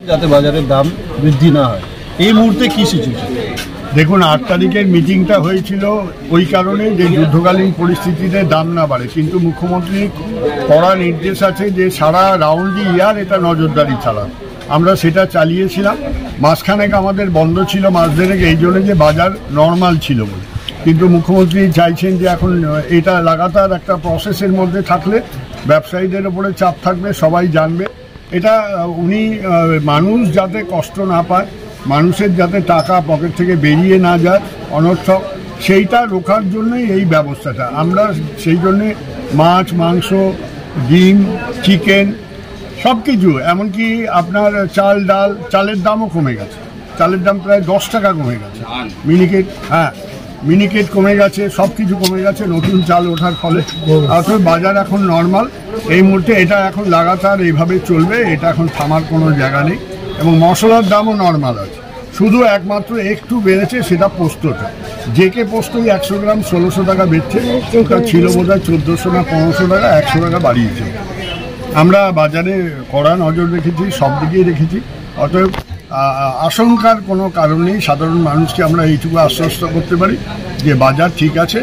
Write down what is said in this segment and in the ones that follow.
যাতে বাজারের দাম বৃদ্ধি না হয়। এই মুহূর্তে কি সিচুয়েশন? দেখুন, 8 তারিখের মিটিংটা হয়েছিল ওই কারণে যে যুদ্ধকালীন পরিস্থিতিতে দাম না বাড়ে, কিন্তু মুখ্যমন্ত্রীর কড়া নির্দেশ আছে যে সারা রাউন্ড ইয়ার এটা নজরদারি চালান। আমরা সেটা চালিয়েছিলাম। মাসখানেক আমাদের বন্ধ ছিল, মাস দেড়েক, এই জন্য যে বাজার নর্মাল ছিল বলে। কিন্তু মুখ্যমন্ত্রী চাইছেন যে এখন এটা লাগাতার একটা প্রসেসের মধ্যে থাকলে ব্যবসায়ীদের ওপরে চাপ থাকবে, সবাই জানবে। এটা উনি মানুষ যাতে কষ্ট না পায়, মানুষের যাতে টাকা পকেট থেকে বেরিয়ে না যায় অনর্থক, সেইটা রোখার জন্যই এই ব্যবস্থাটা। আমরা সেই জন্যে মাছ, মাংস, ডিম, চিকেন সব কিছু, এমনকি আপনার চাল, ডাল, চালের দামও কমে গেছে। চালের দাম প্রায় 10 টাকা কমে গেছে। মিনিকেট কমে গেছে, সব কিছু কমে গেছে নতুন চাল ওঠার ফলে। অর্থাৎ বাজার এখন নর্মাল এই মুহূর্তে। এটা এখন লাগাতার এইভাবে চলবে, এটা এখন থামার কোনো জায়গা নেই। এবং মশলার দামও নর্মাল আছে, শুধু একমাত্র একটু বেড়েছে, সেটা পোস্তটা। জেকে পোস্তই 100 গ্রাম 1600 টাকা বেচছে, ওটা ছিল বোধহয় 1400 না 1500 টাকা, 100 টাকা বাড়িয়েছে। আমরা বাজারে কড়া নজর রেখেছি, সব দিকেই রেখেছি। অতএব আশঙ্কার কোনো কারণ নেই। সাধারণ মানুষকে আমরা এইটুকু আশ্বস্ত করতে পারি যে বাজার ঠিক আছে,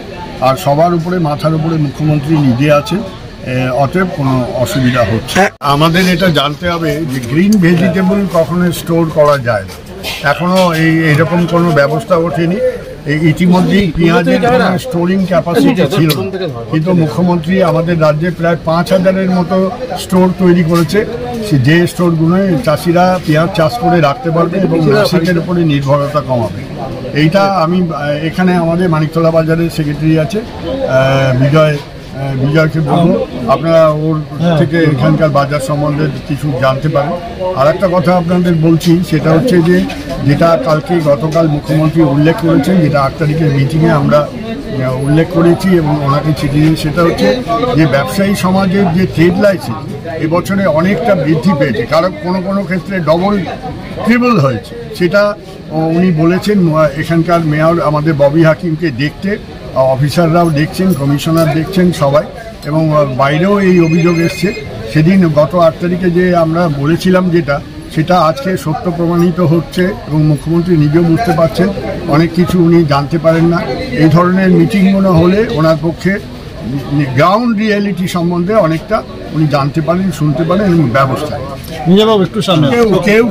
আর সবার উপরে, মাথার উপরে মুখ্যমন্ত্রী নিজে আছেন, অতএব কোনো অসুবিধা হচ্ছে। আমাদের এটা জানতে হবে যে গ্রিন ভেজিটেবল কখনো স্টোর করা যায় না, এখনো এরকম কোনো ব্যবস্থা ওঠেনি। ইতিমধ্যেই পেঁয়াজের স্টোরিং ক্যাপাসিটি ছিল, কিন্তু মুখ্যমন্ত্রী আমাদের রাজ্যে প্রায় 5000-এর মতো স্টোর তৈরি করেছে, যে স্টোরগুলোয় চাষিরা পেঁয়াজ চাষ করে রাখতে পারবে এবং নাসিকের উপরে নির্ভরতা কমাবে। এইটা আমি এখানে আমাদের মানিকতলা বাজারের সেক্রেটারি আছে বিজয়কে বলবো, আপনারা ওর থেকে এখানকার বাজার সম্বন্ধে কিছু জানতে পারেন। আর একটা কথা আপনাদের বলছি, সেটা হচ্ছে যে যেটা গতকাল মুখ্যমন্ত্রী উল্লেখ করেছেন, যেটা 8 তারিখের মিটিংয়ে আমরা উল্লেখ করেছি এবং ওনাকে চিঠি দিয়ে, সেটা হচ্ছে যে ব্যবসায়ী সমাজের যে ট্রেড লাইসেন্স এবছরে অনেকটা বৃদ্ধি পেয়েছে, কারণ কোনো ক্ষেত্রে ডবল ট্রিপল হয়েছে। সেটা উনি বলেছেন। এখানকার মেয়র আমাদের ববি হাকিমকে দেখতে অফিসাররাও দেখছেন, কমিশনার দেখছেন সবাই, এবং বাইরেও এই অভিযোগ এসছে। সেদিন গত 8 তারিখে যে আমরা বলেছিলাম সেটা আজকে সত্য প্রমাণিত হচ্ছে, এবং মুখ্যমন্ত্রী নিজেও বুঝতে পারছেন অনেক কিছু উনি জানতে পারেন না। এই ধরনের মিটিংগুলো হলে ওনার পক্ষে গ্রাউন্ড রিয়েলিটি সম্বন্ধে অনেকটা উনি জানতে পারেন, শুনতে পারেন এবং ব্যবস্থা একটু সামনে।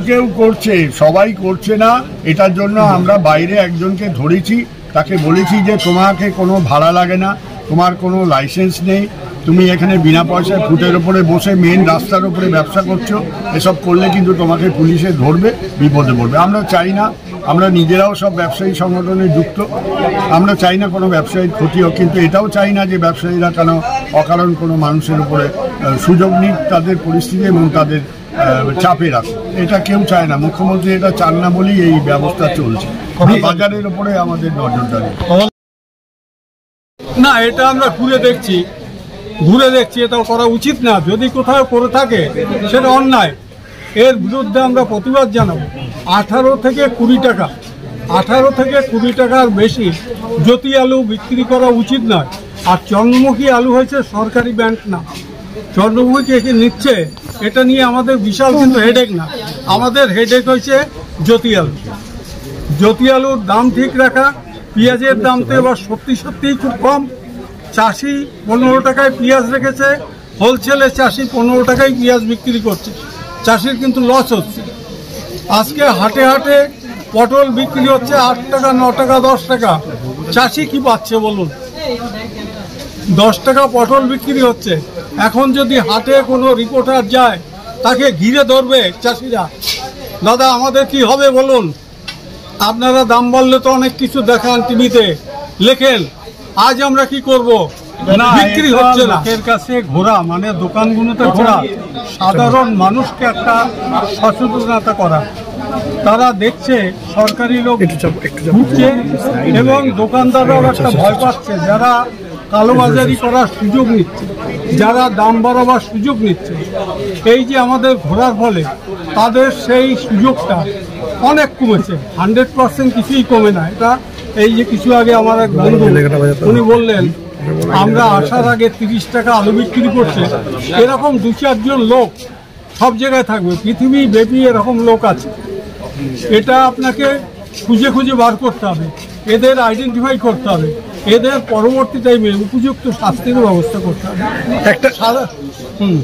কেউ করছে, সবাই করছে না। এটার জন্য আমরা বাইরে একজনকে ধরেছি, তাকে বলেছি যে তোমাকে কোনো ভাড়া লাগে না, তোমার কোনো লাইসেন্স নেই, তুমি এখানে বিনা পয়সায় ফুটের ওপরে বসে মেন রাস্তার উপরে ব্যবসা করছো, এসব করলে কিন্তু তোমাকে পুলিশে ধরবে, বিপদে পড়বে। আমরা চাই না, আমরা নিজেরাও সব ব্যবসায়ী সংগঠনে যুক্ত, আমরা চাই না কোনো ব্যবসায়ীর ক্ষতি হোক, কিন্তু এটাও চাই না যে ব্যবসায়ীরা কেন অকারণ কোনো মানুষের উপরে সুযোগ নিক তাদের পরিস্থিতি এবং তাদের চাপে রাখে। এটা কেউ চায় না, মুখ্যমন্ত্রী এটা চান না বলেই এই ব্যবস্থা চলছে। বাজারের উপরে আমাদের নজরদারি না, এটা আমরা ঘুরে দেখছি, এটা করা উচিত না। যদি কোথাও করে থাকে সেটা অন্যায়, এর বিরুদ্ধে আমরা প্রতিবাদ জানাবো। 18 থেকে 20 টাকা, 18 থেকে 20 টাকার বেশি জ্যোতি আলু বিক্রি করা উচিত নয়। আর চন্দ্রমুখী আলু হয়েছে সরকারি ব্যাংক না, চন্দ্রমুখী একে নিচ্ছে, এটা নিয়ে আমাদের বিশাল কিন্তু হেডেক না। আমাদের হেডেক হয়েছে জ্যোতি আলু। জ্যোতি আলুর দাম ঠিক রাখা, পেঁয়াজের দাম তো এবার সত্যিই খুব কম। চাষি 15 টাকায় পেঁয়াজ রেখেছে, হোলসেলে চাষি 15 টাকায় পেঁয়াজ বিক্রি করছে, চাষির কিন্তু লস হচ্ছে। আজকে হাটে পটল বিক্রি হচ্ছে 8 টাকা, 9 টাকা, 10 টাকা। চাষি কি পাচ্ছে বলুন? 10 টাকা পটল বিক্রি হচ্ছে। এখন যদি হাটে কোনো রিপোর্টার যায়, তাকে ঘিরে ধরবে চাষিরা। দাদা, আমাদের কি হবে বলুন? আপনারা দাম বললে তো অনেক কিছু দেখান, টিভিতে লেখেন, আজ আমরা কি করব? বিক্রি হচ্ছে না। এর কাছে ঘোরা মানে দোকানগুলোতে ঘোরা, সাধারণ মানুষকে একটা সচেতনতা করা। তারা দেখছে সরকারি লোক ঘুরছে এবং দোকানদাররাও একটা ভয় পাচ্ছে, যারা কালোবাজারি করার সুযোগ নিচ্ছে, যারা দাম বাড়াবার সুযোগ নিচ্ছে। এই যে আমাদের ঘোরার ফলে তাদের সেই সুযোগটা অনেক কমেছে। 100% কিছুই কমে না। এটা এই যে কিছু আগে আমার এক বন্ধু উনি বললেন, আমরা আসার আগে 30 টাকা আলু বিক্রি করছে, এরকম 2-4 জন লোক সব জায়গায় থাকবে, পৃথিবী ব্যাপী এরকম লোক আছে। এটা আপনাকে খুঁজে খুঁজে বার করতে হবে, এদের আইডেন্টিফাই করতে হবে, এদের পরবর্তী টাইমে উপযুক্ত শাস্তির ব্যবস্থা করতে হবে। একটা হুম